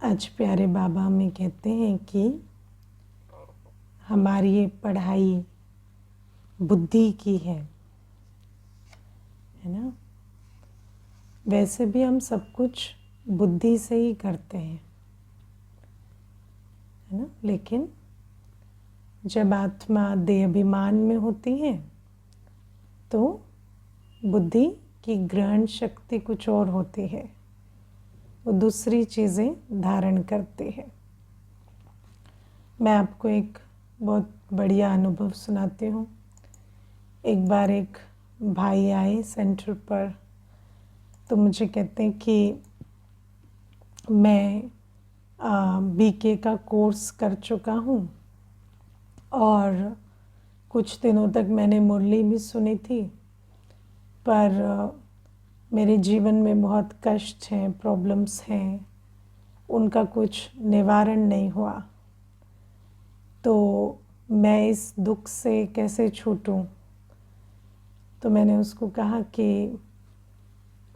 आज प्यारे बाबा हमें कहते हैं कि हमारी ये पढ़ाई बुद्धि की है ना। वैसे भी हम सब कुछ बुद्धि से ही करते हैं, है ना। लेकिन जब आत्मा देह अभिमान में होती है तो बुद्धि की ग्रहण शक्ति कुछ और होती है, वो दूसरी चीज़ें धारण करती है। मैं आपको एक बहुत बढ़िया अनुभव सुनाती हूँ। एक बार एक भाई आए सेंटर पर, तो मुझे कहते हैं कि मैं बीके का कोर्स कर चुका हूँ और कुछ दिनों तक मैंने मुरली भी सुनी थी, पर मेरे जीवन में बहुत कष्ट हैं, प्रॉब्लम्स हैं, उनका कुछ निवारण नहीं हुआ, तो मैं इस दुख से कैसे छूटूं। तो मैंने उसको कहा कि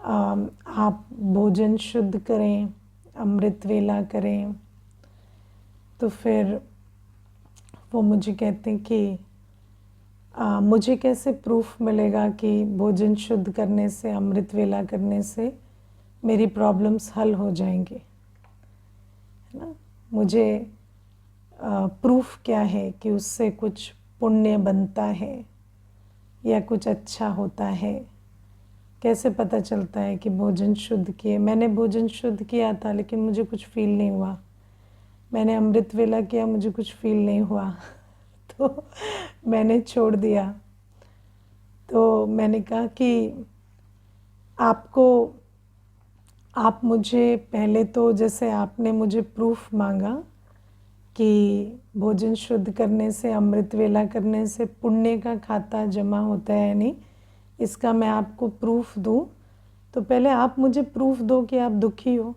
आप भोजन शुद्ध करें, अमृत वेला करें। तो फिर वो मुझे कहते हैं कि मुझे कैसे प्रूफ मिलेगा कि भोजन शुद्ध करने से, अमृत वेला करने से मेरी प्रॉब्लम्स हल हो जाएंगे, है ना। मुझे प्रूफ क्या है कि उससे कुछ पुण्य बनता है या कुछ अच्छा होता है। कैसे पता चलता है कि भोजन शुद्ध किए? मैंने भोजन शुद्ध किया था लेकिन मुझे कुछ फील नहीं हुआ। मैंने अमृत वेला किया, मुझे कुछ फील नहीं हुआ तो मैंने छोड़ दिया। तो मैंने कहा कि आप मुझे पहले तो, जैसे आपने मुझे प्रूफ मांगा कि भोजन शुद्ध करने से, अमृत वेला करने से पुण्य का खाता जमा होता है, यानी इसका मैं आपको प्रूफ दूं, तो पहले आप मुझे प्रूफ दो कि आप दुखी हो।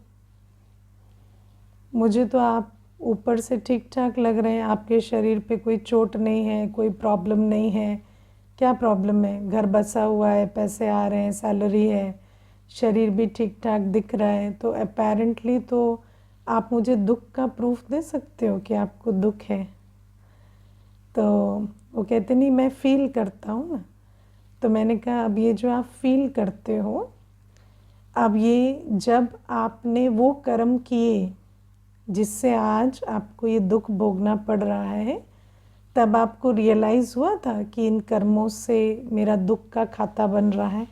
मुझे तो आप ऊपर से ठीक ठाक लग रहे हैं, आपके शरीर पे कोई चोट नहीं है, कोई प्रॉब्लम नहीं है। क्या प्रॉब्लम है? घर बसा हुआ है, पैसे आ रहे हैं, सैलरी है, शरीर भी ठीक ठाक दिख रहा है, तो अपेरेंटली तो आप मुझे दुख का प्रूफ दे सकते हो कि आपको दुख है। तो वो कहते नहीं, मैं फील करता हूँ ना। तो मैंने कहा अब ये जो आप फील करते हो, अब ये जब आपने वो कर्म किए जिससे आज आपको ये दुख भोगना पड़ रहा है, तब आपको रियलाइज़ हुआ था कि इन कर्मों से मेरा दुख का खाता बन रहा है?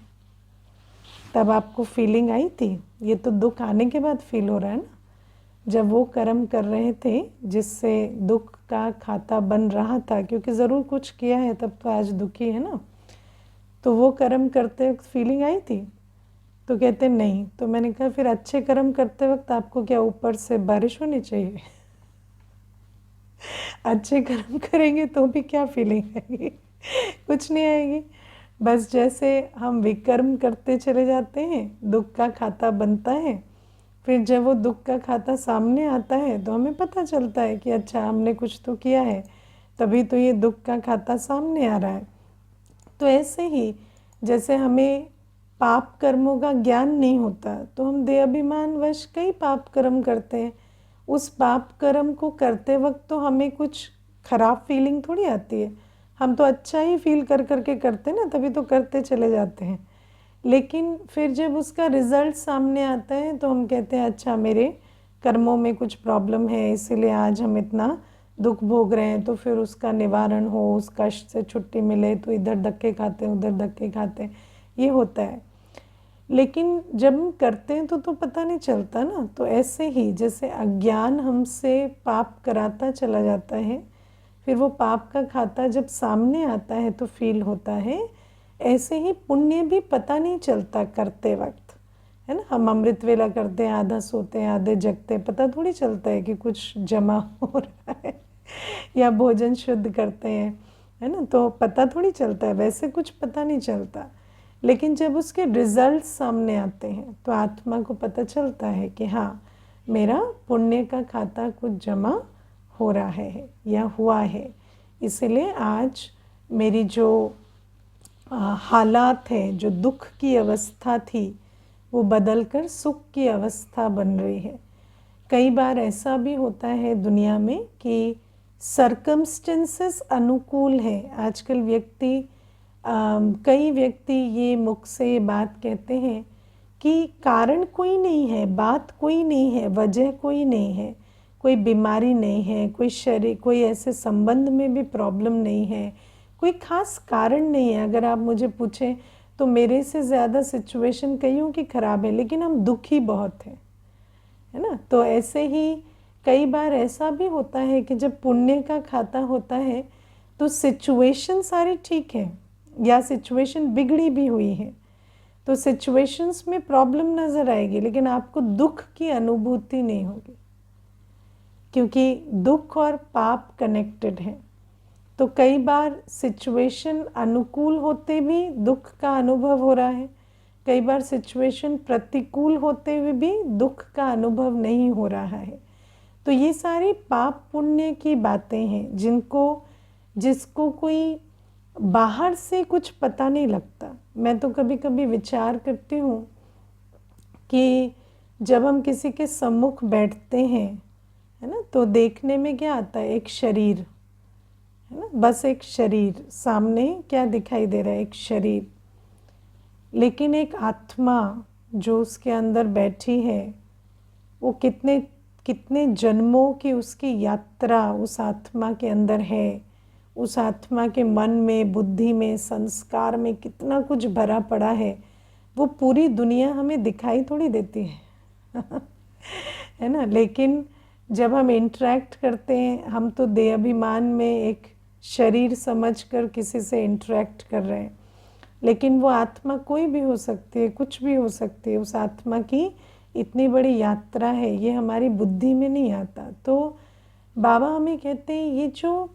तब आपको फीलिंग आई थी? ये तो दुख आने के बाद फील हो रहा है ना। जब वो कर्म कर रहे थे जिससे दुख का खाता बन रहा था, क्योंकि ज़रूर कुछ किया है तब तो आज दुखी है ना, तो वो कर्म करते वक्त फीलिंग आई थी? तो कहते नहीं। तो मैंने कहा फिर अच्छे कर्म करते वक्त आपको क्या ऊपर से बारिश होनी चाहिए? अच्छे कर्म करेंगे तो भी क्या फीलिंग आएगी? कुछ नहीं आएगी। बस जैसे हम विकर्म करते चले जाते हैं, दुख का खाता बनता है, फिर जब वो दुख का खाता सामने आता है तो हमें पता चलता है कि अच्छा हमने कुछ तो किया है, तभी तो ये दुख का खाता सामने आ रहा है। तो ऐसे ही जैसे हमें पाप कर्मों का ज्ञान नहीं होता तो हम देहाभिमान वश कई पाप कर्म करते हैं। उस पाप कर्म को करते वक्त तो हमें कुछ खराब फीलिंग थोड़ी आती है, हम तो अच्छा ही फील कर करके करते ना, तभी तो करते चले जाते हैं। लेकिन फिर जब उसका रिजल्ट सामने आता है तो हम कहते हैं अच्छा मेरे कर्मों में कुछ प्रॉब्लम है, इसीलिए आज हम इतना दुख भोग रहे हैं। तो फिर उसका निवारण हो, उस कष्ट से छुट्टी मिले, तो इधर धक्के खाते हैं, उधर धक्के खाते हैं, ये होता है। लेकिन जब हम करते हैं तो पता नहीं चलता ना। तो ऐसे ही जैसे अज्ञान हमसे पाप कराता चला जाता है, फिर वो पाप का खाता जब सामने आता है तो फील होता है। ऐसे ही पुण्य भी पता नहीं चलता करते वक्त, है ना। हम अमृत वेला करते हैं, आधा सोते हैं, आधे जगते हैं, पता थोड़ी चलता है कि कुछ जमा हो रहा है। या भोजन शुद्ध करते हैं, है ना, तो पता थोड़ी चलता है, वैसे कुछ पता नहीं चलता। लेकिन जब उसके रिजल्ट सामने आते हैं तो आत्मा को पता चलता है कि हाँ मेरा पुण्य का खाता कुछ जमा हो रहा है या हुआ है, इसलिए आज मेरी जो हालात है, जो दुख की अवस्था थी, वो बदलकर सुख की अवस्था बन रही है। कई बार ऐसा भी होता है दुनिया में कि सर्कमस्टेंसेस अनुकूल है। आजकल कई व्यक्ति ये मुख से ये बात कहते हैं कि कारण कोई नहीं है, बात कोई नहीं है, वजह कोई नहीं है, कोई बीमारी नहीं है, कोई ऐसे संबंध में भी प्रॉब्लम नहीं है, कोई खास कारण नहीं है। अगर आप मुझे पूछें तो मेरे से ज़्यादा सिचुएशन कईयों की ख़राब है, लेकिन हम दुखी बहुत हैं, है ना। तो ऐसे ही कई बार ऐसा भी होता है कि जब पुण्य का खाता होता है तो सिचुएशन सारी ठीक है या सिचुएशन बिगड़ी भी हुई है, तो सिचुएशंस में प्रॉब्लम नज़र आएगी, लेकिन आपको दुख की अनुभूति नहीं होगी, क्योंकि दुख और पाप कनेक्टेड हैं। तो कई बार सिचुएशन अनुकूल होते भी दुख का अनुभव हो रहा है, कई बार सिचुएशन प्रतिकूल होते हुए भी दुख का अनुभव नहीं हो रहा है। तो ये सारी पाप पुण्य की बातें हैं जिसको कोई बाहर से कुछ पता नहीं लगता। मैं तो कभी कभी विचार करती हूँ कि जब हम किसी के सम्मुख बैठते हैं, है ना, तो देखने में क्या आता है, एक शरीर, है ना, बस एक शरीर सामने क्या दिखाई दे रहा है, एक शरीर। लेकिन एक आत्मा जो उसके अंदर बैठी है, वो कितने कितने जन्मों की उसकी यात्रा उस आत्मा के अंदर है, उस आत्मा के मन में, बुद्धि में, संस्कार में कितना कुछ भरा पड़ा है, वो पूरी दुनिया हमें दिखाई थोड़ी देती है है ना। लेकिन जब हम इंटरेक्ट करते हैं, हम तो देह अभिमान में एक शरीर समझकर किसी से इंटरेक्ट कर रहे हैं, लेकिन वो आत्मा कोई भी हो सकती है, कुछ भी हो सकती है। उस आत्मा की इतनी बड़ी यात्रा है, ये हमारी बुद्धि में नहीं आता। तो बाबा हमें कहते हैं ये जो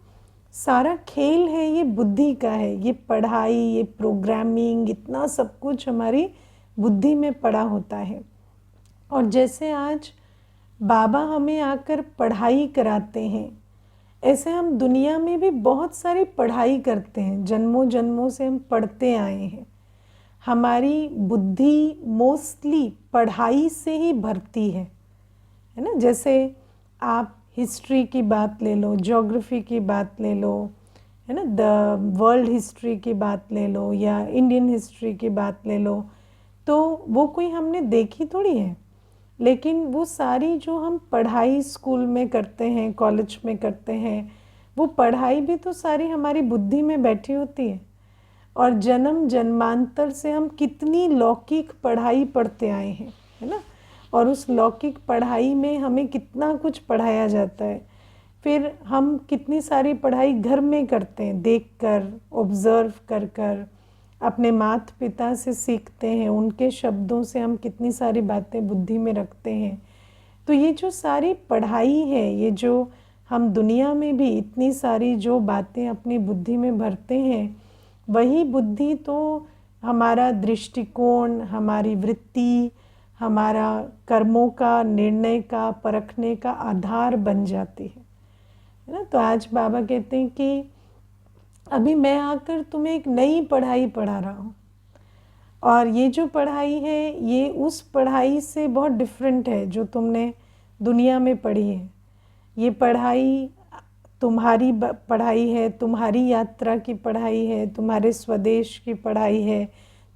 सारा खेल है ये बुद्धि का है, ये पढ़ाई, ये प्रोग्रामिंग, इतना सब कुछ हमारी बुद्धि में पड़ा होता है। और जैसे आज बाबा हमें आकर पढ़ाई कराते हैं, ऐसे हम दुनिया में भी बहुत सारी पढ़ाई करते हैं, जन्मों जन्मों से हम पढ़ते आए हैं। हमारी बुद्धि मोस्टली पढ़ाई से ही भरती है ना। जैसे आप हिस्ट्री की बात ले लो, ज्योग्राफी की बात ले लो, है ना, द वर्ल्ड हिस्ट्री की बात ले लो या इंडियन हिस्ट्री की बात ले लो, तो वो कोई हमने देखी थोड़ी है, लेकिन वो सारी जो हम पढ़ाई स्कूल में करते हैं, कॉलेज में करते हैं, वो पढ़ाई भी तो सारी हमारी बुद्धि में बैठी होती है। और जन्म जन्मांतर से हम कितनी लौकिक पढ़ाई पढ़ते आए हैं, है ना। और उस लौकिक पढ़ाई में हमें कितना कुछ पढ़ाया जाता है। फिर हम कितनी सारी पढ़ाई घर में करते हैं, देखकर, ऑब्जर्व कर कर, अपने माता पिता से सीखते हैं, उनके शब्दों से हम कितनी सारी बातें बुद्धि में रखते हैं। तो ये जो सारी पढ़ाई है, ये जो हम दुनिया में भी इतनी सारी जो बातें अपनी बुद्धि में भरते हैं, वही बुद्धि तो हमारा दृष्टिकोण, हमारी वृत्ति, हमारा कर्मों का निर्णय का परखने का आधार बन जाती है ना। तो आज बाबा कहते हैं कि अभी मैं आकर तुम्हें एक नई पढ़ाई पढ़ा रहा हूँ, और ये जो पढ़ाई है ये उस पढ़ाई से बहुत डिफरेंट है जो तुमने दुनिया में पढ़ी है। ये पढ़ाई तुम्हारी पढ़ाई है, तुम्हारी यात्रा की पढ़ाई है, तुम्हारे स्वदेश की पढ़ाई है,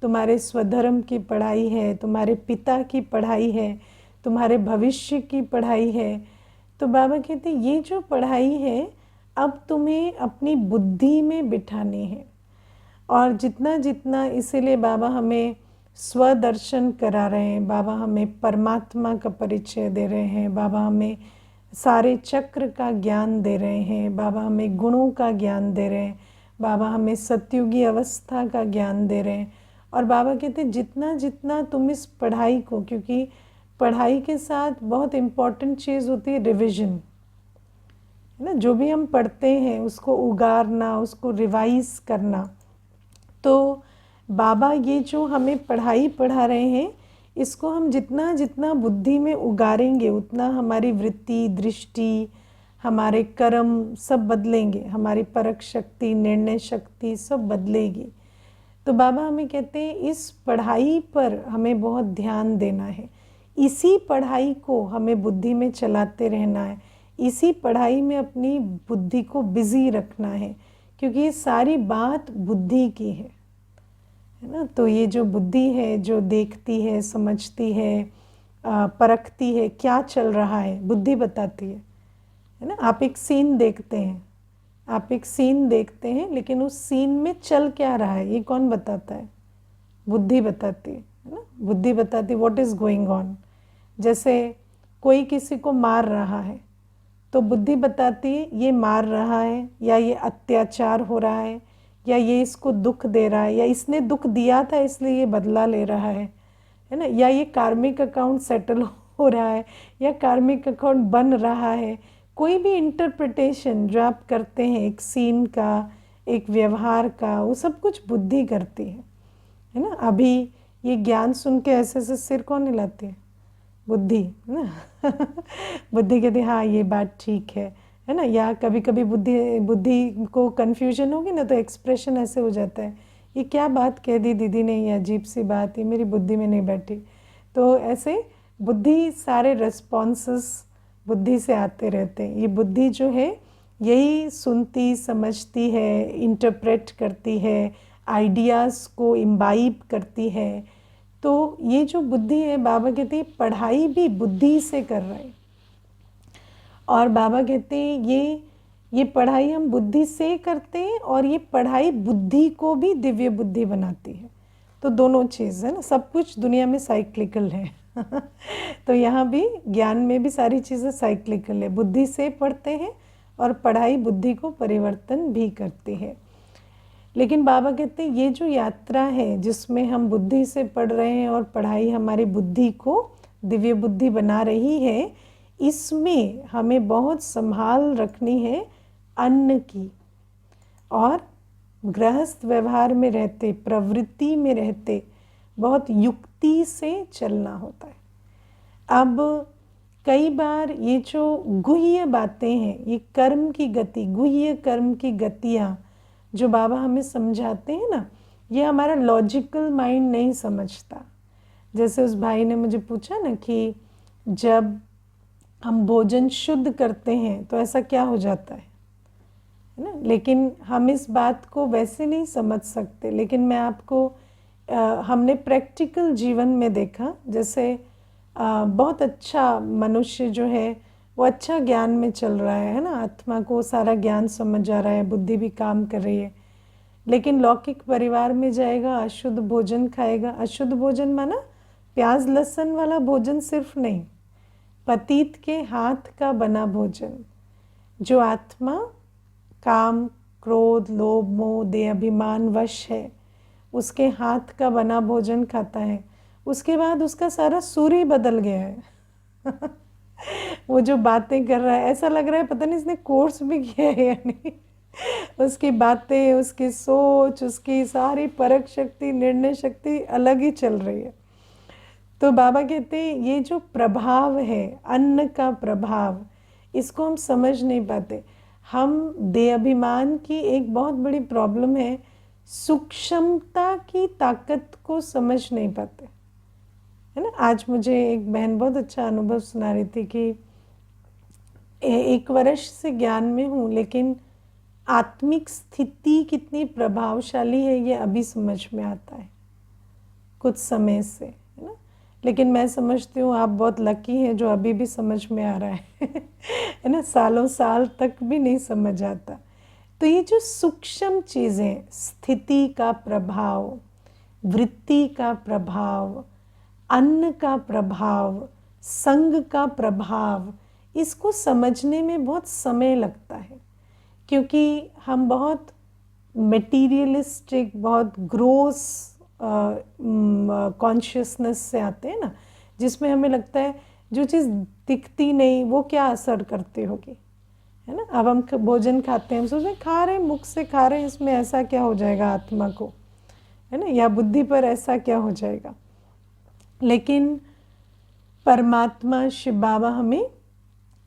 तुम्हारे स्वधर्म की पढ़ाई है, तुम्हारे पिता की पढ़ाई है, तुम्हारे भविष्य की पढ़ाई है। तो बाबा कहते हैं ये जो पढ़ाई है अब तुम्हें अपनी बुद्धि में बिठानी है। और जितना जितना, इसीलिए बाबा हमें स्वदर्शन करा रहे हैं, बाबा हमें परमात्मा का परिचय दे रहे हैं, बाबा हमें सारे चक्र का ज्ञान दे रहे हैं, बाबा हमें गुणों का ज्ञान दे रहे हैं, बाबा हमें सतयुगी अवस्था का ज्ञान दे रहे हैं। और बाबा कहते हैं जितना जितना तुम इस पढ़ाई को, क्योंकि पढ़ाई के साथ बहुत इम्पॉर्टेंट चीज़ होती है रिविज़न, है ना। जो भी हम पढ़ते हैं उसको उगारना, उसको रिवाइज करना। तो बाबा ये जो हमें पढ़ाई पढ़ा रहे हैं, इसको हम जितना जितना बुद्धि में उगारेंगे उतना हमारी वृत्ति, दृष्टि, हमारे कर्म सब बदलेंगे, हमारी परख शक्ति, निर्णय शक्ति सब बदलेगी। तो बाबा हमें कहते हैं इस पढ़ाई पर हमें बहुत ध्यान देना है। इसी पढ़ाई को हमें बुद्धि में चलाते रहना है, इसी पढ़ाई में अपनी बुद्धि को बिजी रखना है, क्योंकि ये सारी बात बुद्धि की है ना। तो ये जो बुद्धि है, जो देखती है, समझती है, परखती है क्या चल रहा है, बुद्धि बताती है ना। आप एक सीन देखते हैं, आप एक सीन देखते हैं, लेकिन उस सीन में चल क्या रहा है ये कौन बताता है? बुद्धि बताती है ना। बुद्धि बताती है व्हाट इज़ गोइंग ऑन। जैसे कोई किसी को मार रहा है तो बुद्धि बताती है ये मार रहा है, या ये अत्याचार हो रहा है, या ये इसको दुख दे रहा है, या इसने दुख दिया था इसलिए ये बदला ले रहा है ना, या ये कार्मिक अकाउंट सेटल हो रहा है, या कार्मिक अकाउंट बन रहा है। कोई भी इंटरप्रिटेशन जो आप करते हैं एक सीन का, एक व्यवहार का, वो सब कुछ बुद्धि करती है ना। अभी ये ज्ञान सुन के ऐसे ऐसे सिर कौन हिलाती है? बुद्धि, है ना। बुद्धि कहती है हाँ ये बात ठीक है ना। या कभी कभी बुद्धि बुद्धि को कन्फ्यूजन होगी ना तो एक्सप्रेशन ऐसे हो जाता है, ये क्या बात कह दी दीदी ने, ये अजीब सी बात, ये मेरी बुद्धि में नहीं बैठी। तो ऐसे बुद्धि सारे रिस्पॉन्सेस बुद्धि से आते रहते हैं। ये बुद्धि जो है यही सुनती समझती है, इंटरप्रेट करती है, आइडियाज़ को इम्बाइब करती है। तो ये जो बुद्धि है, बाबा कहते हैं पढ़ाई भी बुद्धि से कर रहे हैं। और बाबा कहते हैं ये पढ़ाई हम बुद्धि से करते हैं, और ये पढ़ाई बुद्धि को भी दिव्य बुद्धि बनाती है। तो दोनों चीज़ है ना, सब कुछ दुनिया में साइक्लिकल है। तो यहाँ भी ज्ञान में भी सारी चीज़ें साइक्लिकल है। बुद्धि से पढ़ते हैं और पढ़ाई बुद्धि को परिवर्तन भी करती है। लेकिन बाबा कहते हैं ये जो यात्रा है जिसमें हम बुद्धि से पढ़ रहे हैं और पढ़ाई हमारी बुद्धि को दिव्य बुद्धि बना रही है, इसमें हमें बहुत संभाल रखनी है अन्न की। और गृहस्थ व्यवहार में रहते, प्रवृत्ति में रहते बहुत युक्ति से चलना होता है। अब कई बार ये जो गुह्य बातें हैं, ये कर्म की गति, गुह्य कर्म की गतियाँ जो बाबा हमें समझाते हैं ना, ये हमारा लॉजिकल माइंड नहीं समझता। जैसे उस भाई ने मुझे पूछा ना कि जब हम भोजन शुद्ध करते हैं तो ऐसा क्या हो जाता है ना। लेकिन हम इस बात को वैसे नहीं समझ सकते। लेकिन मैं आपको हमने प्रैक्टिकल जीवन में देखा, जैसे बहुत अच्छा मनुष्य जो है वो अच्छा ज्ञान में चल रहा है ना, आत्मा को सारा ज्ञान समझ आ रहा है, बुद्धि भी काम कर रही है, लेकिन लौकिक परिवार में जाएगा, अशुद्ध भोजन खाएगा। अशुद्ध भोजन माना प्याज लहसुन वाला भोजन सिर्फ नहीं, पतित के हाथ का बना भोजन। जो आत्मा काम, क्रोध, लोभ, मोह, देह अभिमान वश है, उसके हाथ का बना भोजन खाता है, उसके बाद उसका सारा सूर्य बदल गया है। वो जो बातें कर रहा है ऐसा लग रहा है पता नहीं इसने कोर्स भी किया है या नहीं। उसकी बातें, उसकी सोच, उसकी सारी परख शक्ति, निर्णय शक्ति अलग ही चल रही है। तो बाबा कहते हैं ये जो प्रभाव है, अन्न का प्रभाव, इसको हम समझ नहीं पाते। हम देह अभिमान की एक बहुत बड़ी प्रॉब्लम है, सूक्ष्मता की ताकत को समझ नहीं पाते, है ना। आज मुझे एक बहन बहुत अच्छा अनुभव सुना रही थी कि 1 वर्ष से ज्ञान में हूँ, लेकिन आत्मिक स्थिति कितनी प्रभावशाली है ये अभी समझ में आता है, कुछ समय से, है ना। लेकिन मैं समझती हूँ आप बहुत लकी हैं जो अभी भी समझ में आ रहा है ना। सालों साल तक भी नहीं समझ आता। तो ये जो सूक्ष्म चीज़ें, स्थिति का प्रभाव, वृत्ति का प्रभाव, अन्न का प्रभाव, संग का प्रभाव, इसको समझने में बहुत समय लगता है, क्योंकि हम बहुत मटेरियलिस्टिक, बहुत ग्रोस कॉन्शियसनेस से आते हैं ना, जिसमें हमें लगता है जो चीज़ दिखती नहीं वो क्या असर करती होगी, है ना। अब हम भोजन खाते हैं, हम सोचते हैं खा रहे हैं, मुख से खा रहे हैं, इसमें ऐसा क्या हो जाएगा आत्मा को, है ना, या बुद्धि पर ऐसा क्या हो जाएगा। लेकिन परमात्मा शिव बाबा हमें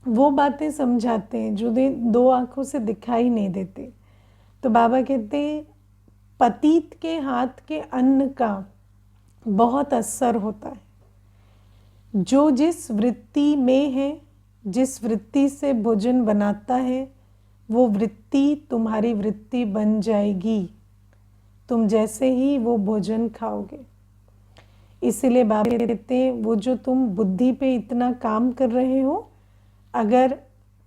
वो बातें समझाते हैं जो 2 आँखों से दिखाई नहीं देते। तो बाबा कहते हैं पतित के हाथ के अन्न का बहुत असर होता है। जो जिस वृत्ति में है, जिस वृत्ति से भोजन बनाता है, वो वृत्ति तुम्हारी वृत्ति बन जाएगी। तुम जैसे ही वो भोजन खाओगे। इसीलिए बाबा कहते हैं वो जो तुम बुद्धि पे इतना काम कर रहे हो, अगर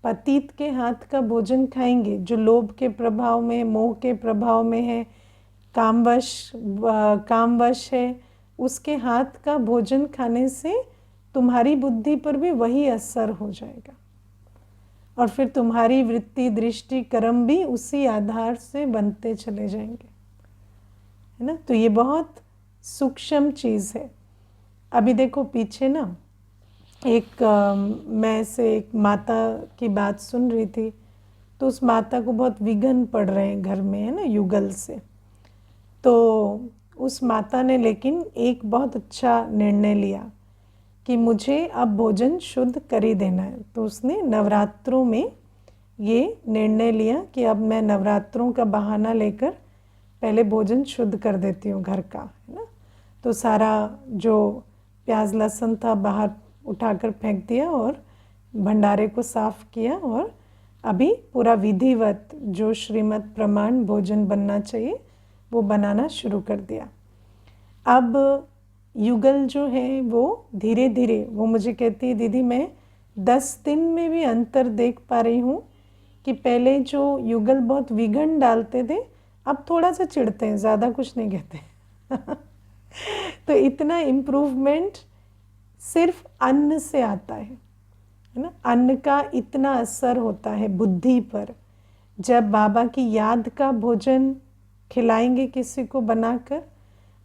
पतित के हाथ का भोजन खाएंगे, जो लोभ के प्रभाव में, मोह के प्रभाव में है, कामवश है, उसके हाथ का भोजन खाने से तुम्हारी बुद्धि पर भी वही असर हो जाएगा और फिर तुम्हारी वृत्ति, दृष्टि, कर्म भी उसी आधार से बनते चले जाएंगे, है ना। तो ये बहुत सूक्ष्म चीज़ है। अभी देखो पीछे ना मैं से एक माता की बात सुन रही थी, तो उस माता को बहुत विघ्न पड़ रहे हैं घर में, है ना, युगल से। तो उस माता ने लेकिन एक बहुत अच्छा निर्णय लिया कि मुझे अब भोजन शुद्ध कर ही देना है। तो उसने नवरात्रों में ये निर्णय लिया कि अब मैं नवरात्रों का बहाना लेकर पहले भोजन शुद्ध कर देती हूँ घर का, है ना। तो सारा जो प्याज लहसुन था बाहर उठाकर फेंक दिया और भंडारे को साफ किया और अभी पूरा विधिवत जो श्रीमद् प्रमाण भोजन बनना चाहिए वो बनाना शुरू कर दिया। अब युगल जो है वो धीरे धीरे, वो मुझे कहती है दीदी मैं 10 दिन में भी अंतर देख पा रही हूँ कि पहले जो युगल बहुत विघन डालते थे, अब थोड़ा सा चिढ़ते हैं, ज़्यादा कुछ नहीं कहते। तो इतना इम्प्रूवमेंट सिर्फ अन्न से आता है ना। अन्न का इतना असर होता है बुद्धि पर। जब बाबा की याद का भोजन खिलाएंगे किसी को बनाकर,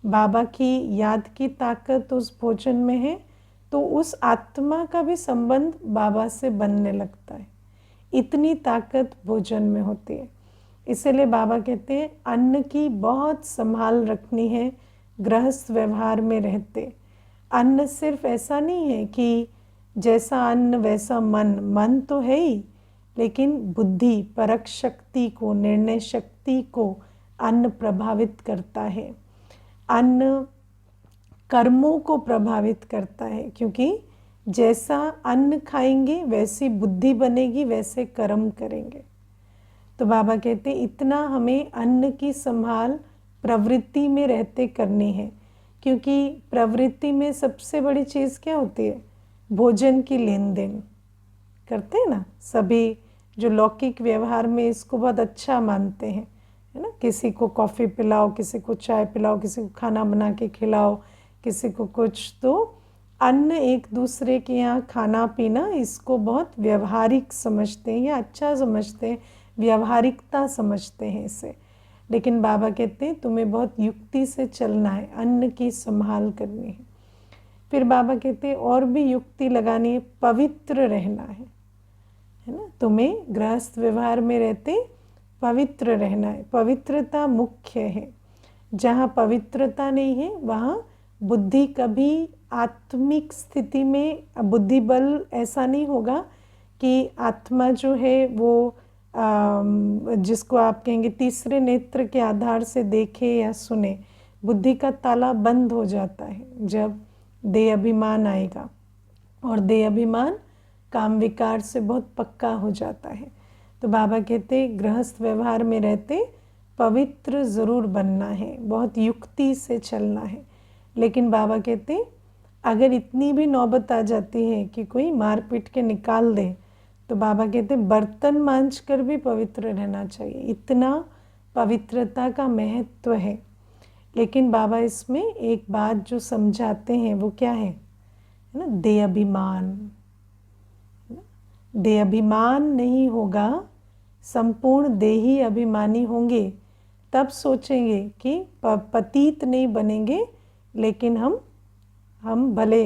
बाबा की याद की ताकत उस भोजन में है, तो उस आत्मा का भी संबंध बाबा से बनने लगता है। इतनी ताकत भोजन में होती है। इसलिए बाबा कहते हैं अन्न की बहुत संभाल रखनी है गृहस्थ व्यवहार में रहते। अन्न सिर्फ ऐसा नहीं है कि जैसा अन्न वैसा मन, मन तो है ही, लेकिन बुद्धि, परख शक्ति को, निर्णय शक्ति को अन्न प्रभावित करता है। अन्न कर्मों को प्रभावित करता है, क्योंकि जैसा अन्न खाएंगे वैसी बुद्धि बनेगी, वैसे कर्म करेंगे। तो बाबा कहते हैं इतना हमें अन्न की संभाल प्रवृत्ति में रहते करनी है, क्योंकि प्रवृत्ति में सबसे बड़ी चीज़ क्या होती है? भोजन की लेन देन करते हैं ना सभी। जो लौकिक व्यवहार में इसको बहुत अच्छा मानते हैं, है ना। किसी को कॉफ़ी पिलाओ, किसी को चाय पिलाओ, किसी को खाना बना के खिलाओ, किसी को कुछ। तो अन्न एक दूसरे के यहाँ खाना पीना, इसको बहुत व्यवहारिक समझते हैं या अच्छा समझते हैं, व्यवहारिकता समझते हैं इसे। लेकिन बाबा कहते हैं तुम्हें बहुत युक्ति से चलना है, अन्न की संभाल करनी है। फिर बाबा कहते हैं और भी युक्ति लगानी है, पवित्र रहना है ना। तुम्हें गृहस्थ व्यवहार में रहते पवित्र रहना है। पवित्रता मुख्य है। जहाँ पवित्रता नहीं है वहाँ बुद्धि कभी आत्मिक स्थिति में, बुद्धि बल ऐसा नहीं होगा कि आत्मा जो है वो जिसको आप कहेंगे तीसरे नेत्र के आधार से देखे या सुने। बुद्धि का ताला बंद हो जाता है जब देह अभिमान आएगा, और देह अभिमान काम विकार से बहुत पक्का हो जाता है। तो बाबा कहते गृहस्थ व्यवहार में रहते पवित्र ज़रूर बनना है, बहुत युक्ति से चलना है। लेकिन बाबा कहते अगर इतनी भी नौबत आ जाती है कि कोई मार पीट के निकाल दे, तो बाबा कहते बर्तन मांज कर भी पवित्र रहना चाहिए। इतना पवित्रता का महत्व है। लेकिन बाबा इसमें एक बात जो समझाते हैं वो क्या है ना, देह अभिमान। देह अभिमान नहीं होगा, संपूर्ण देही अभिमानी होंगे, तब सोचेंगे कि पतित नहीं बनेंगे। लेकिन हम भले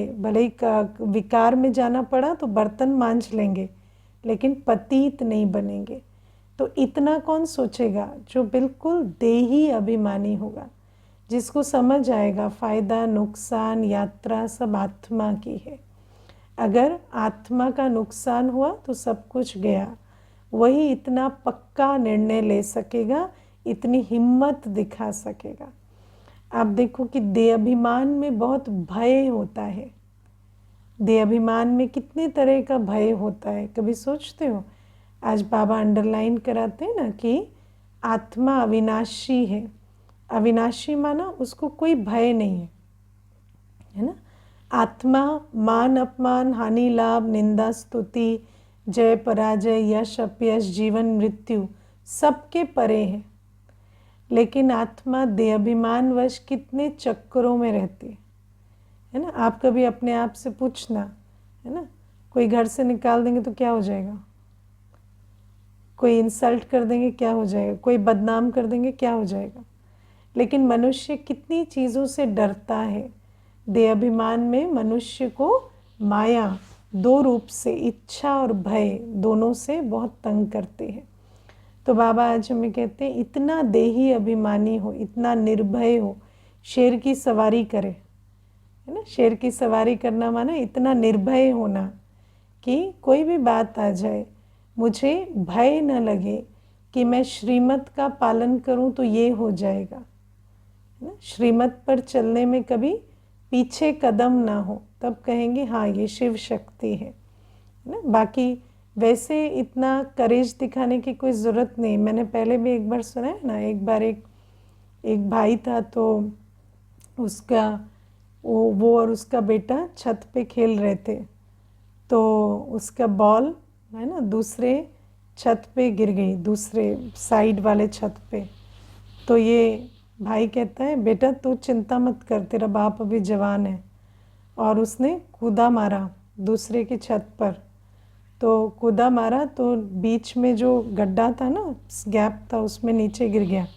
विकार में जाना पड़ा तो बर्तन मांज लेंगे, लेकिन पतित नहीं बनेंगे। तो इतना कौन सोचेगा? जो बिल्कुल देही अभिमानी होगा, जिसको समझ आएगा फ़ायदा नुकसान यात्रा सब आत्मा की है। अगर आत्मा का नुकसान हुआ तो सब कुछ गया। वही इतना पक्का निर्णय ले सकेगा, इतनी हिम्मत दिखा सकेगा। आप देखो कि देह अभिमान में बहुत भय होता है। देह अभिमान में कितने तरह का भय होता है, कभी सोचते हो? आज बाबा अंडरलाइन कराते हैं ना कि आत्मा अविनाशी है। अविनाशी माना उसको कोई भय नहीं है ना। आत्मा मान अपमान, हानि लाभ, निंदा स्तुति, जय पराजय, यश अपयश, जीवन मृत्यु सबके परे है। लेकिन आत्मा देह अभिमानवश कितने चक्करों में रहती है ना। आप कभी अपने आप से पूछना, है ना, कोई घर से निकाल देंगे तो क्या हो जाएगा? कोई इंसल्ट कर देंगे क्या हो जाएगा? कोई बदनाम कर देंगे क्या हो जाएगा? लेकिन मनुष्य कितनी चीज़ों से डरता है। देह अभिमान में मनुष्य को माया दो रूप से, इच्छा और भय दोनों से बहुत तंग करते हैं। तो बाबा आज हमें कहते हैं इतना देही अभिमानी हो, इतना निर्भय हो, शेर की सवारी करे, है ना। शेर की सवारी करना माना इतना निर्भय होना कि कोई भी बात आ जाए मुझे भय न लगे कि मैं श्रीमत का पालन करूं तो ये हो जाएगा, है ना। श्रीमत पर चलने में कभी पीछे कदम ना हो, तब कहेंगे हाँ ये शिव शक्ति है ना। बाकी वैसे इतना करेज दिखाने की कोई ज़रूरत नहीं। मैंने पहले भी एक बार सुना है ना, एक बार एक भाई था, तो उसका वो और उसका बेटा छत पे खेल रहे थे, तो उसका बॉल, है ना, दूसरे छत पे गिर गई, दूसरे साइड वाले छत पे। तो ये भाई कहता है बेटा तू चिंता मत कर, तेरा बाप अभी जवान है। और उसने कूदा मारा दूसरे की छत पर। तो कूदा मारा तो बीच में जो गड्ढा था ना, गैप था, उसमें नीचे गिर गया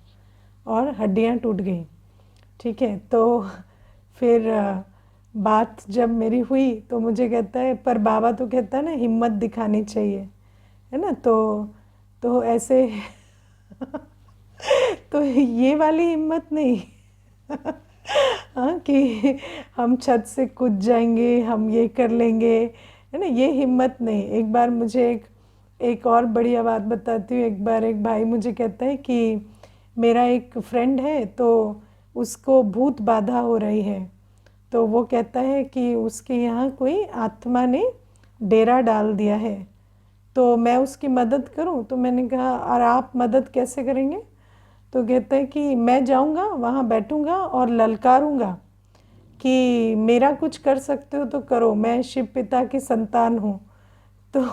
और हड्डियां टूट गई। ठीक है, तो फिर बात जब मेरी हुई तो मुझे कहता है पर बाबा तो कहता है ना हिम्मत दिखानी चाहिए, है ना। तो ऐसे तो ये वाली हिम्मत नहीं हाँ, कि हम छत से कूद जाएंगे, हम ये कर लेंगे, है ना, ये हिम्मत नहीं। एक बार मुझे एक और बढ़िया बात बताती हूँ। एक बार एक भाई मुझे कहता है कि मेरा एक फ्रेंड है, तो उसको भूत बाधा हो रही है। तो वो कहता है कि उसके यहाँ कोई आत्मा ने डेरा डाल दिया है, तो मैं उसकी मदद करूं। तो मैंने कहा और आप मदद कैसे करेंगे? तो कहता है कि मैं जाऊंगा वहाँ, बैठूंगा और ललकारूंगा कि मेरा कुछ कर सकते हो तो करो, मैं शिव पिता की संतान हूँ। तो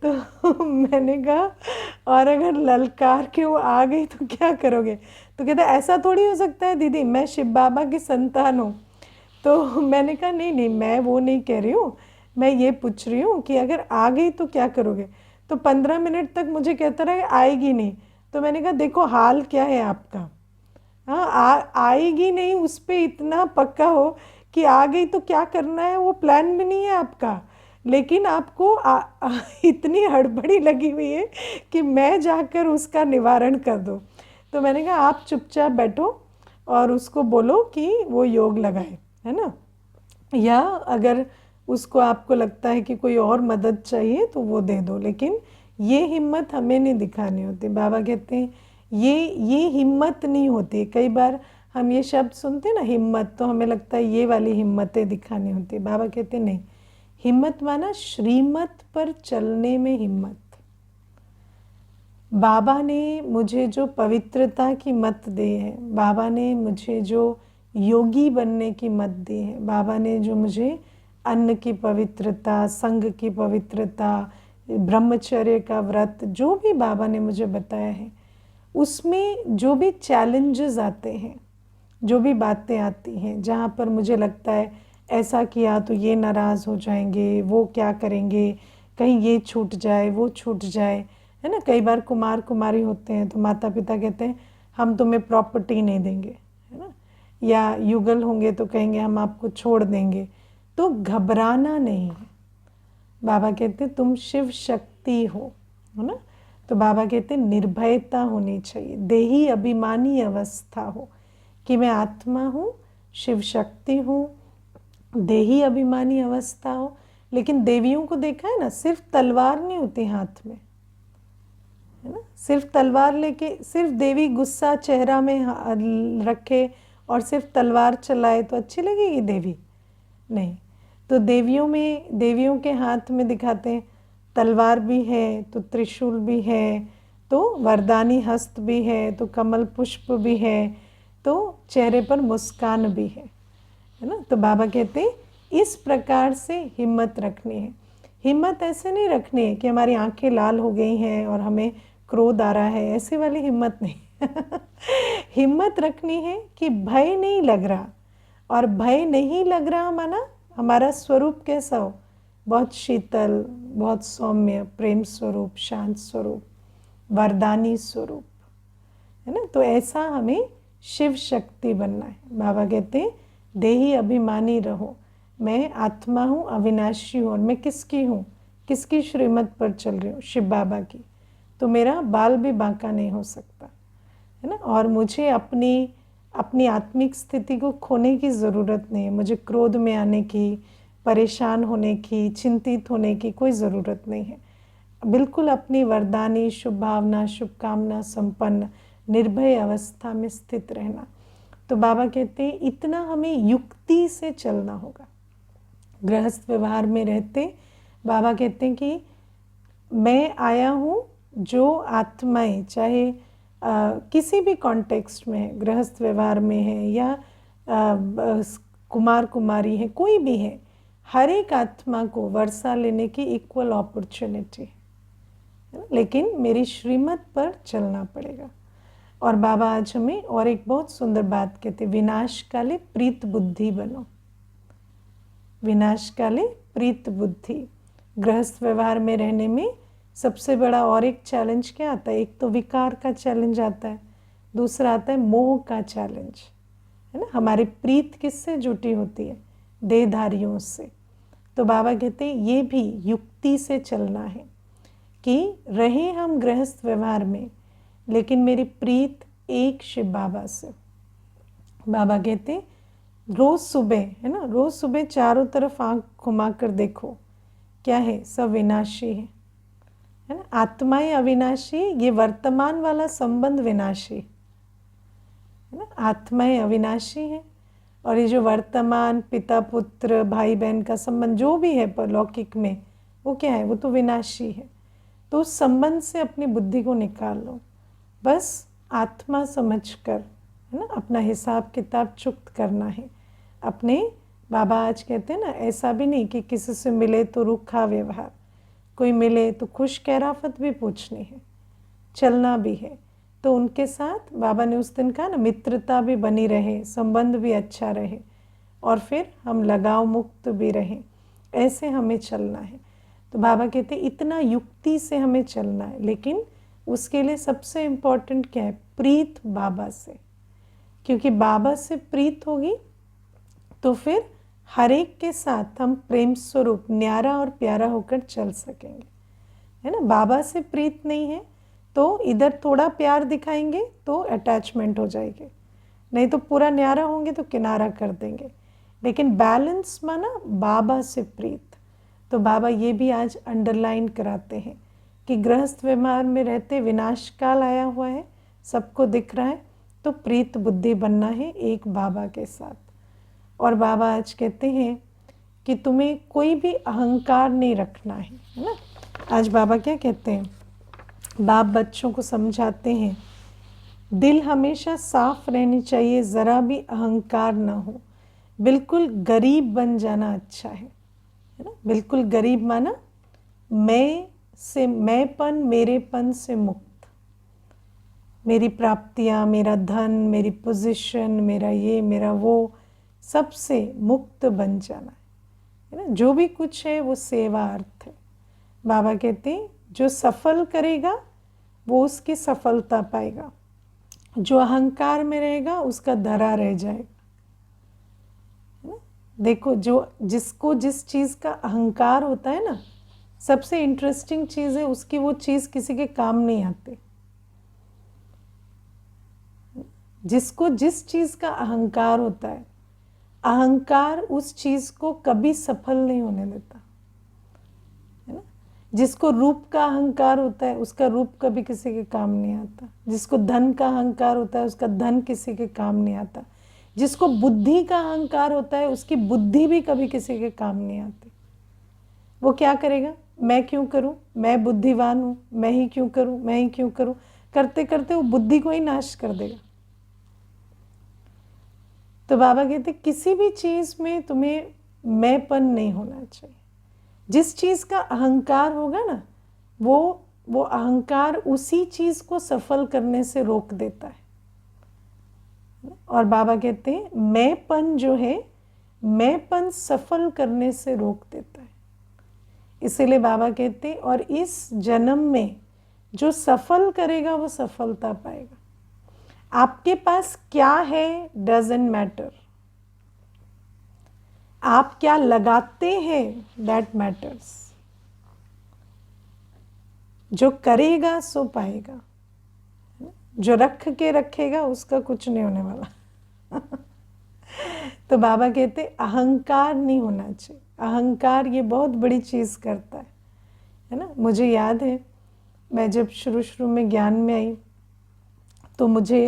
तो मैंने कहा और अगर ललकार के वो आ गई तो क्या करोगे? तो कहता ऐसा थोड़ी हो सकता है दीदी, मैं शिव बाबा की संतान हूँ। तो मैंने कहा नहीं नहीं, मैं वो नहीं कह रही हूँ, मैं ये पूछ रही हूँ कि अगर आ गई तो क्या करोगे? तो 15 मिनट तक मुझे कहता रहा आएगी नहीं। तो मैंने कहा देखो हाल क्या है आपका, हाँ आएगी नहीं उस पर इतना पक्का हो कि आ गई तो क्या करना है वो प्लान भी नहीं है आपका, लेकिन आपको इतनी हड़बड़ी लगी हुई है कि मैं जाकर उसका निवारण कर दूँ। तो मैंने कहा आप चुपचाप बैठो और उसको बोलो कि वो योग लगाए, है ना। या अगर उसको आपको लगता है कि कोई और मदद चाहिए तो वो दे दो, लेकिन ये हिम्मत हमें नहीं दिखानी होती। बाबा कहते हैं ये हिम्मत नहीं होती। कई बार हम ये शब्द सुनते हैं ना हिम्मत, तो हमें लगता है ये वाली हिम्मतें दिखानी होती। बाबा कहते हैं नहीं, हिम्मत माना श्रीमत पर चलने में हिम्मत। बाबा ने मुझे जो पवित्रता की मत दी है, बाबा ने मुझे जो योगी बनने की मत दी है, बाबा ने जो मुझे अन्न की पवित्रता, संग की पवित्रता, ब्रह्मचर्य का व्रत, जो भी बाबा ने मुझे बताया है, उसमें जो भी चैलेंजेस आते हैं, जो भी बातें आती हैं जहाँ पर मुझे लगता है ऐसा किया तो ये नाराज़ हो जाएंगे, वो क्या करेंगे, कहीं ये छूट जाए वो छूट जाए, है ना। कई बार कुमार कुमारी होते हैं तो माता पिता कहते हैं हम तुम्हें प्रॉपर्टी नहीं देंगे, है ना। या युगल होंगे तो कहेंगे हम आपको छोड़ देंगे। तो घबराना नहीं है। बाबा कहते तुम शिव शक्ति हो, है ना। तो बाबा कहते निर्भयता होनी चाहिए, देही अभिमानी अवस्था हो कि मैं आत्मा हूँ, शिव शक्ति हूँ, देही अभिमानी अवस्था हो। लेकिन देवियों को देखा है ना, सिर्फ तलवार नहीं होती हाथ में, है ना। सिर्फ तलवार लेके, सिर्फ देवी गुस्सा चेहरा में रखे और सिर्फ तलवार चलाए तो अच्छी लगेगी देवी? नहीं। तो देवियों के हाथ में दिखाते हैं तलवार भी है, तो त्रिशूल भी है, तो वरदानी हस्त भी है, तो कमल पुष्प भी है, तो चेहरे पर मुस्कान भी है ना। तो बाबा कहते हैं इस प्रकार से हिम्मत रखनी है। हिम्मत ऐसे नहीं रखनी है कि हमारी आंखें लाल हो गई हैं और हमें क्रोध आ रहा है, ऐसी वाली हिम्मत नहीं। हिम्मत रखनी है कि भय नहीं लग रहा, और भय नहीं लग रहा माना हमारा स्वरूप कैसा हो, बहुत शीतल, बहुत सौम्य, प्रेम स्वरूप, शांत स्वरूप, वरदानी स्वरूप, है ना। तो ऐसा हमें शिव शक्ति बनना है। बाबा कहते हैं देही अभिमानी रहो, मैं आत्मा हूँ, अविनाशी हूँ, और मैं किसकी हूँ, किसकी श्रीमत पर चल रही हूँ, शिव बाबा की। तो मेरा बाल भी बांका नहीं हो सकता, है ना। और मुझे अपनी आत्मिक स्थिति को खोने की ज़रूरत नहीं है, मुझे क्रोध में आने की, परेशान होने की, चिंतित होने की कोई ज़रूरत नहीं है। बिल्कुल अपनी वरदानी, शुभ भावना, शुभकामना संपन्न निर्भय अवस्था में स्थित रहना। तो बाबा कहते हैं इतना हमें युक्ति से चलना होगा। गृहस्थ व्यवहार में रहते बाबा कहते हैं कि मैं आया हूँ जो आत्माएं, चाहे किसी भी कॉन्टेक्स्ट में है, गृहस्थ व्यवहार में है या कुमार कुमारी है, कोई भी है, हर एक आत्मा को वर्षा लेने की इक्वल अपॉर्चुनिटी है, लेकिन मेरी श्रीमत पर चलना पड़ेगा। और बाबा आज हमें और एक बहुत सुंदर बात कहते, विनाश काले प्रीत बुद्धि बनो। विनाश काले प्रीत बुद्धि। गृहस्थ व्यवहार में रहने में सबसे बड़ा और एक चैलेंज क्या आता है, एक तो विकार का चैलेंज आता है, दूसरा आता है मोह का चैलेंज, है ना। हमारी प्रीत किससे जुटी होती है, देहधारियों से। तो बाबा कहते हैं ये भी युक्ति से चलना है कि रहे हम गृहस्थ व्यवहार में, लेकिन मेरी प्रीत एक शिव बाबा से। बाबा कहते रोज सुबह, है ना, रोज सुबह चारों तरफ आंख घुमा कर देखो, क्या है, सब विनाशी है ना। आत्माएं अविनाशी, ये वर्तमान वाला संबंध विनाशी है ना। आत्माएं अविनाशी है, और ये जो वर्तमान पिता पुत्र भाई बहन का संबंध जो भी है परलौकिक में, वो क्या है, वो तो विनाशी है। तो उस संबंध से अपनी बुद्धि को निकाल लो, बस आत्मा समझकर, है ना, अपना हिसाब किताब चुक्त करना है अपने। बाबा आज कहते हैं ना, ऐसा भी नहीं कि किसी से मिले तो रूखा व्यवहार, कोई मिले तो खुश कैराफत भी पूछनी है, चलना भी है। तो उनके साथ बाबा ने उस दिन कहा ना, मित्रता भी बनी रहे, संबंध भी अच्छा रहे, और फिर हम लगाव मुक्त भी रहें, ऐसे हमें चलना है। तो बाबा कहते इतना युक्ति से हमें चलना है, लेकिन उसके लिए सबसे इम्पोर्टेंट क्या है, प्रीत बाबा से। क्योंकि बाबा से प्रीत होगी तो फिर हर एक के साथ हम प्रेम स्वरूप न्यारा और प्यारा होकर चल सकेंगे, है ना। बाबा से प्रीत नहीं है तो इधर थोड़ा प्यार दिखाएंगे तो अटैचमेंट हो जाएगी, नहीं तो पूरा न्यारा होंगे तो किनारा कर देंगे। लेकिन बैलेंस माना बाबा से प्रीत। तो बाबा ये भी आज अंडरलाइन कराते हैं कि गृहस्थ व्यवहार में रहते विनाश काल आया हुआ है, सबको दिख रहा है, तो प्रीत बुद्धि बनना है एक बाबा के साथ। और बाबा आज कहते हैं कि तुम्हें कोई भी अहंकार नहीं रखना है ना। आज बाबा क्या कहते हैं, बाप बच्चों को समझाते हैं, दिल हमेशा साफ रहनी चाहिए, ज़रा भी अहंकार ना हो, बिल्कुल गरीब बन जाना अच्छा है ना। बिल्कुल गरीब माना मैंपन मेरेपन से मुक्त, मेरी प्राप्तियाँ, मेरा धन, मेरी पोजीशन, मेरा ये मेरा वो, सबसे मुक्त बन जाना है ना। जो भी कुछ है वो सेवा अर्थ है। बाबा कहते हैं जो सफल करेगा वो उसकी सफलता पाएगा, जो अहंकार में रहेगा उसका धरा रह जाएगा। देखो, जिसको जिस चीज़ का अहंकार होता है ना, सबसे इंटरेस्टिंग चीज़ है उसकी वो चीज़ किसी के काम नहीं आती। जिसको जिस चीज़ का अहंकार होता है, अहंकार उस चीज़ को कभी सफल नहीं होने देता, है ना। जिसको रूप का अहंकार होता है उसका रूप कभी किसी के काम नहीं आता, जिसको धन का अहंकार होता है उसका धन किसी के काम नहीं आता। जिसको बुद्धि का अहंकार होता है उसकी बुद्धि भी कभी किसी के काम नहीं आती। वो क्या करेगा, मैं क्यों करूं, मैं बुद्धिवान हूं, मैं ही क्यों करूं, मैं ही क्यों करूं, करते करते वो बुद्धि को ही नाश कर देगा। तो बाबा कहते किसी भी चीज में तुम्हें मैंपन नहीं होना चाहिए। जिस चीज का अहंकार होगा ना, वो अहंकार उसी चीज को सफल करने से रोक देता है। और बाबा कहते हैं मैंपन जो है, मैंपन सफल करने से रोक देता है। इसीलिए बाबा कहते हैं और इस जन्म में जो सफल करेगा वो सफलता पाएगा। आपके पास क्या है डजंट मैटर, आप क्या लगाते हैं दैट मैटर्स। जो करेगा सो पाएगा, जो रख के रखेगा उसका कुछ नहीं होने वाला। तो बाबा कहते अहंकार नहीं होना चाहिए। अहंकार ये बहुत बड़ी चीज़ करता है ना। मुझे याद है मैं जब शुरू में ज्ञान में आई तो मुझे,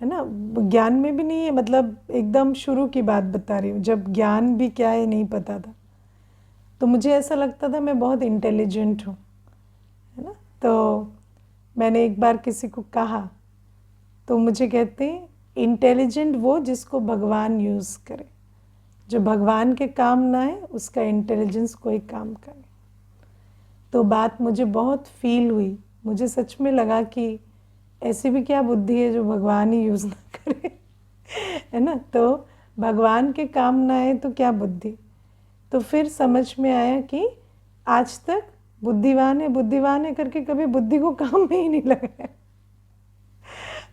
है ना, ज्ञान में भी नहीं है, मतलब एकदम शुरू की बात बता रही हूँ, जब ज्ञान भी क्या है नहीं पता था, तो मुझे ऐसा लगता था मैं बहुत इंटेलिजेंट हूँ, है ना। तो मैंने एक बार किसी को कहा तो मुझे कहते हैं इंटेलिजेंट वो जिसको भगवान यूज़ करे, जो भगवान के काम ना है उसका इंटेलिजेंस कोई काम करे। तो बात मुझे बहुत फील हुई, मुझे सच में लगा कि ऐसी भी क्या बुद्धि है जो भगवान ही यूज़ ना करे, है ना। तो भगवान के काम ना आए तो क्या बुद्धि। तो फिर समझ में आया कि आज तक बुद्धिवान है करके कभी बुद्धि को काम में ही नहीं लगाया,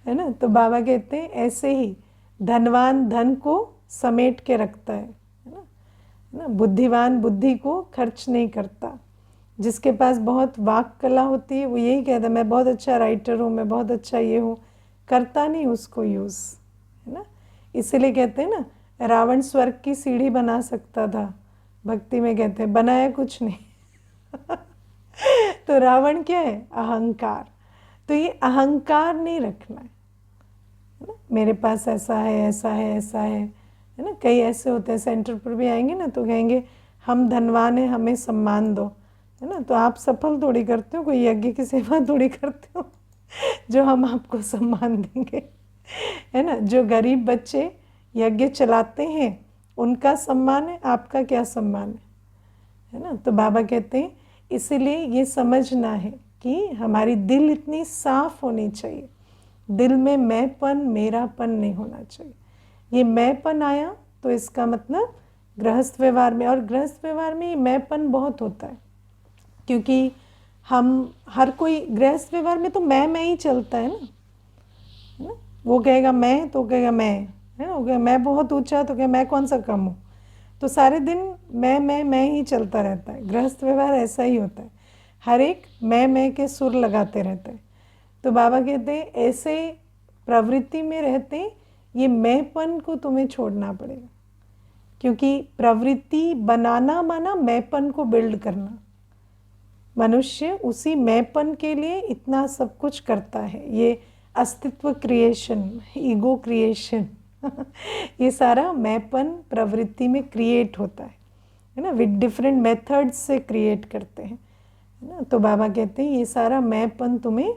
है ना। तो बाबा कहते हैं ऐसे ही धनवान धन को समेट के रखता है ना। बुद्धिवान बुद्धि को खर्च नहीं करता। जिसके पास बहुत वाक कला होती है वो यही कहता है मैं बहुत अच्छा राइटर हूँ, मैं बहुत अच्छा ये हूँ, करता नहीं उसको यूज़, है ना। इसीलिए कहते हैं ना रावण स्वर्ग की सीढ़ी बना सकता था, भक्ति में कहते हैं बनाया कुछ नहीं। तो रावण क्या है, अहंकार। तो ये अहंकार नहीं रखना है ना। मेरे पास ऐसा है, ऐसा है, ऐसा है ना। कई ऐसे होते हैं सेंटर पर भी आएंगे ना तो कहेंगे हम धनवान हैं, हमें सम्मान दो, है ना। तो आप सफल थोड़ी करते हो, कोई यज्ञ की सेवा थोड़ी करते हो जो हम आपको सम्मान देंगे, है ना। जो गरीब बच्चे यज्ञ चलाते हैं उनका सम्मान है, आपका क्या सम्मान है ना। तो बाबा कहते हैं इसीलिए ये समझना है कि हमारी दिल इतनी साफ होनी चाहिए, दिल में मैंपन मेरापन नहीं होना चाहिए। ये मैंपन आया तो इसका मतलब गृहस्थ व्यवहार में, और गृहस्थ व्यवहार में ये मैंपन बहुत होता है क्योंकि हम हर कोई गृहस्थ व्यवहार में तो मैं ही चलता है ना। वो कहेगा मैं तो कहेगा मैं, है ना। वो कहेगा मैं बहुत ऊंचा तो कहेगा मैं कौन सा कम हूँ। तो सारे दिन मैं ही चलता रहता है। गृहस्थ व्यवहार ऐसा ही होता है, हर एक मैं के सुर लगाते रहते हैं। तो बाबा कहते हैं ऐसे प्रवृत्ति में रहते ये मैंपन को तुम्हें छोड़ना पड़ेगा, क्योंकि प्रवृत्ति बनाना माना मैंपन को बिल्ड करना। मनुष्य उसी मैंपन के लिए इतना सब कुछ करता है, ये अस्तित्व क्रिएशन, ईगो क्रिएशन, ये सारा मैंपन प्रवृत्ति में क्रिएट होता है ना। विद डिफरेंट मेथड्स से क्रिएट करते हैं, है ना। तो बाबा कहते हैं ये सारा मैंपन तुम्हें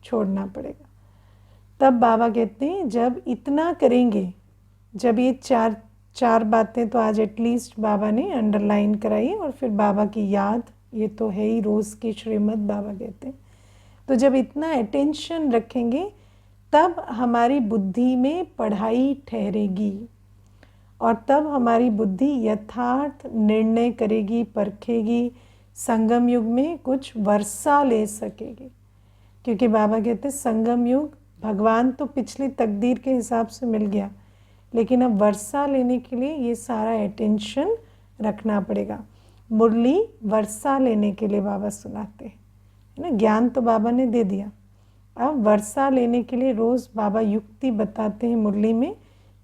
छोड़ना पड़ेगा। तब बाबा कहते हैं जब इतना करेंगे, जब ये चार बातें तो आज एटलीस्ट बाबा ने अंडरलाइन कराई, और फिर बाबा की याद, ये तो है ही रोज़ की श्रीमद् बाबा कहते हैं। तो जब इतना अटेंशन रखेंगे तब हमारी बुद्धि में पढ़ाई ठहरेगी, और तब हमारी बुद्धि यथार्थ निर्णय करेगी, परखेगी, संगम युग में कुछ वर्षा ले सकेगी। क्योंकि बाबा कहते संगम युग, भगवान तो पिछली तकदीर के हिसाब से मिल गया, लेकिन अब वर्षा लेने के लिए ये सारा अटेंशन रखना पड़ेगा। मुरली वर्षा लेने के लिए बाबा सुनाते हैं, है ना। ज्ञान तो बाबा ने दे दिया, अब वर्षा लेने के लिए रोज़ बाबा युक्ति बताते हैं मुरली में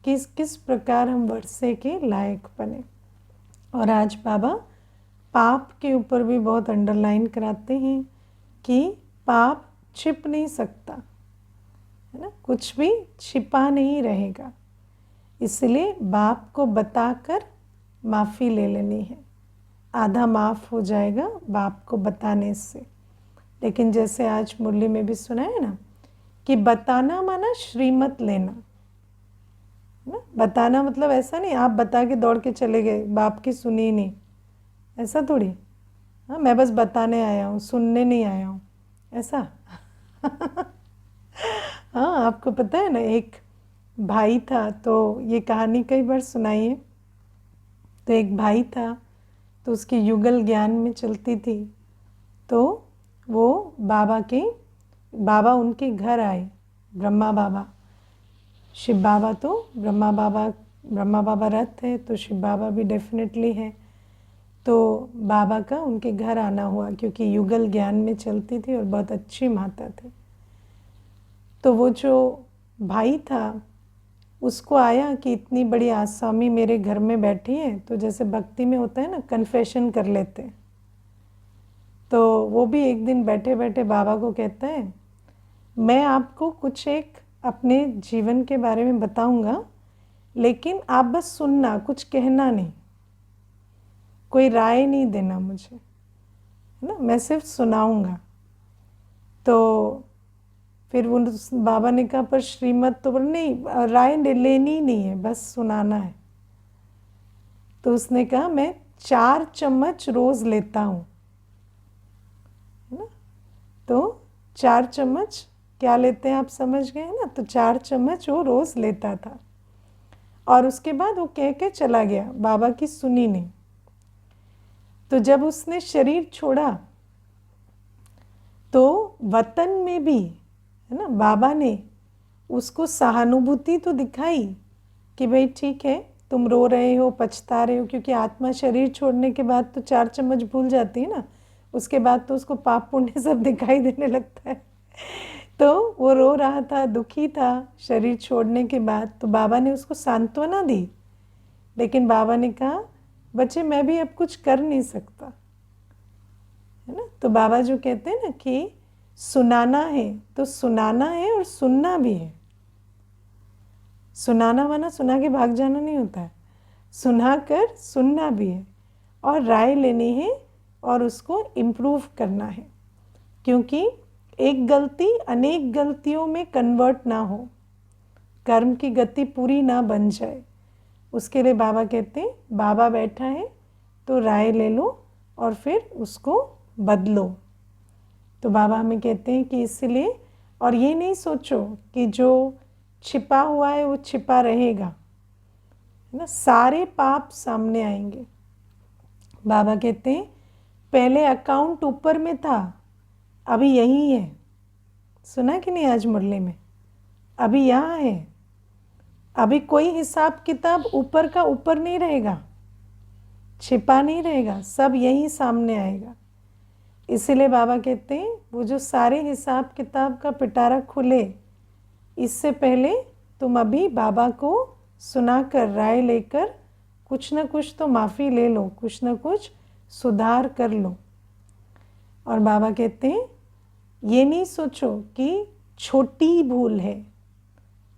कि किस प्रकार हम वर्षे के लायक बने। और आज बाबा पाप के ऊपर भी बहुत अंडरलाइन कराते हैं कि पाप छिप नहीं सकता, है ना। कुछ भी छिपा नहीं रहेगा, इसलिए बाप को बताकर माफ़ी ले लेनी है, आधा माफ़ हो जाएगा बाप को बताने से। लेकिन जैसे आज मुरली में भी सुना है ना कि बताना माना श्रीमत लेना ना। बताना मतलब ऐसा नहीं आप बता के दौड़ के चले गए, बाप की सुनी नहीं, ऐसा थोड़ी। हाँ, मैं बस बताने आया हूँ, सुनने नहीं आया हूँ, ऐसा। हाँ, आपको पता है ना, एक भाई था, तो ये कहानी कई बार सुनाई है। तो एक भाई था, तो उसकी युगल ज्ञान में चलती थी। तो वो बाबा उनके घर आए, ब्रह्मा बाबा। शिव बाबा तो ब्रह्मा बाबा रथ है, तो शिव बाबा भी डेफिनेटली है। तो बाबा का उनके घर आना हुआ, क्योंकि युगल ज्ञान में चलती थी और बहुत अच्छी माता थी। तो वो जो भाई था उसको आया कि इतनी बड़ी आसामी मेरे घर में बैठी है, तो जैसे भक्ति में होता है ना, कन्फेशन कर लेते हैं। तो वो भी एक दिन बैठे बैठे बाबा को कहता है, मैं आपको कुछ एक अपने जीवन के बारे में बताऊंगा, लेकिन आप बस सुनना, कुछ कहना नहीं, कोई राय नहीं देना मुझे, है ना, मैं सिर्फ सुनाऊंगा। तो फिर वो बाबा ने कहा, पर श्रीमत तो बोले नहीं, राय लेनी नहीं है, बस सुनाना है। तो उसने कहा, मैं 4 चम्मच रोज लेता हूँ, है ना। तो 4 चम्मच क्या लेते हैं आप समझ गए ना। तो 4 चम्मच वो रोज लेता था, और उसके बाद वो कह के चला गया, बाबा की सुनी नहीं। तो जब उसने शरीर छोड़ा, तो वतन में भी, है ना, बाबा ने उसको सहानुभूति तो दिखाई कि भाई ठीक है, तुम रो रहे हो, पछता रहे हो, क्योंकि आत्मा शरीर छोड़ने के बाद तो 4 चम्मच भूल जाती है ना, उसके बाद तो उसको पाप पुण्य सब दिखाई देने लगता है। तो वो रो रहा था, दुखी था शरीर छोड़ने के बाद। तो बाबा ने उसको सांत्वना दी, लेकिन बाबा ने कहा, बच्चे मैं भी अब कुछ कर नहीं सकता, है ना। तो बाबा जो कहते हैं ना कि सुनाना है तो सुनाना है और सुनना भी है। सुनाना माना सुना के भाग जाना नहीं होता है, सुना कर सुनना भी है, और राय लेनी है और उसको इम्प्रूव करना है, क्योंकि एक गलती अनेक गलतियों में कन्वर्ट ना हो, कर्म की गति पूरी ना बन जाए। उसके लिए बाबा कहते हैं, बाबा बैठा है तो राय ले लो और फिर उसको बदलो। तो बाबा हमें कहते हैं कि इसलिए, और ये नहीं सोचो कि जो छिपा हुआ है वो छिपा रहेगा, है ना, सारे पाप सामने आएंगे। बाबा कहते हैं, पहले अकाउंट ऊपर में था, अभी यही है। सुना कि नहीं आज मुरली में, अभी यहाँ है। अभी कोई हिसाब किताब ऊपर का ऊपर नहीं रहेगा, छिपा नहीं रहेगा, सब यही सामने आएगा। इसीलिए बाबा कहते हैं, वो जो सारे हिसाब किताब का पिटारा खुले, इससे पहले तुम अभी बाबा को सुनाकर राय लेकर कुछ ना कुछ तो माफ़ी ले लो, कुछ ना कुछ सुधार कर लो। और बाबा कहते हैं, ये नहीं सोचो कि छोटी भूल है,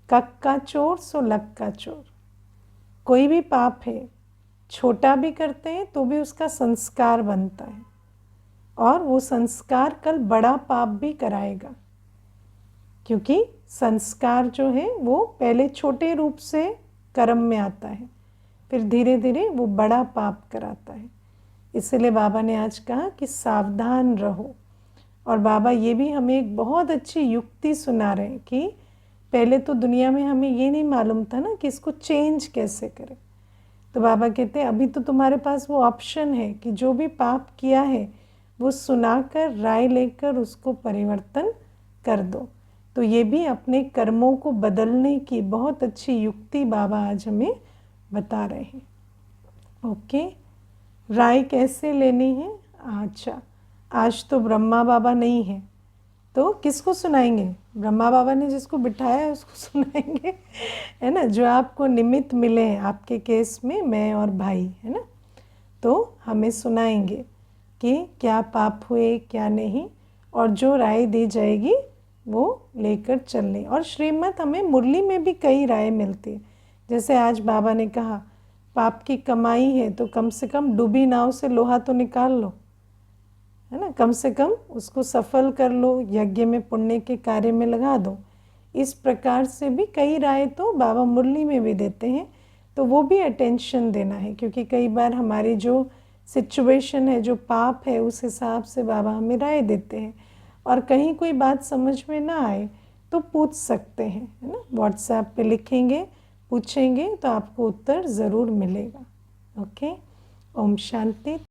कक का चोर सो लक का चोर। कोई भी पाप है, छोटा भी करते हैं तो भी उसका संस्कार बनता है, और वो संस्कार कल बड़ा पाप भी कराएगा, क्योंकि संस्कार जो है वो पहले छोटे रूप से कर्म में आता है, फिर धीरे धीरे वो बड़ा पाप कराता है। इसलिए बाबा ने आज कहा कि सावधान रहो। और बाबा ये भी हमें एक बहुत अच्छी युक्ति सुना रहे हैं कि पहले तो दुनिया में हमें ये नहीं मालूम था ना कि इसको चेंज कैसे करें। तो बाबा कहते हैं, अभी तो तुम्हारे पास वो ऑप्शन है कि जो भी पाप किया है वो सुनाकर राय लेकर उसको परिवर्तन कर दो। तो ये भी अपने कर्मों को बदलने की बहुत अच्छी युक्ति बाबा आज हमें बता रहे हैं। ओके, राय कैसे लेनी है। अच्छा, आज तो ब्रह्मा बाबा नहीं है, तो किसको सुनाएंगे। ब्रह्मा बाबा ने जिसको बिठाया है उसको सुनाएंगे, है ना, जो आपको निमित्त मिले हैं, आपके केस में मैं और भाई, है ना। तो हमें सुनाएंगे कि क्या पाप हुए क्या नहीं, और जो राय दी जाएगी वो लेकर चलनी। और श्रीमत हमें मुरली में भी कई राय मिलती है जैसे आज बाबा ने कहा पाप की कमाई है तो कम से कम डूबी नाव से लोहा तो निकाल लो, है ना, कम से कम उसको सफल कर लो, यज्ञ में पुण्य के कार्य में लगा दो। इस प्रकार से भी कई राय तो बाबा मुरली में भी देते हैं, तो वो भी अटेंशन देना है, क्योंकि कई बार हमारी जो सिचुएशन है, जो पाप है, उस हिसाब से बाबा हमें राय देते हैं। और कहीं कोई बात समझ में ना आए तो पूछ सकते हैं, है ना, व्हाट्सएप पे लिखेंगे, पूछेंगे तो आपको उत्तर ज़रूर मिलेगा। ओके, ओम शांति।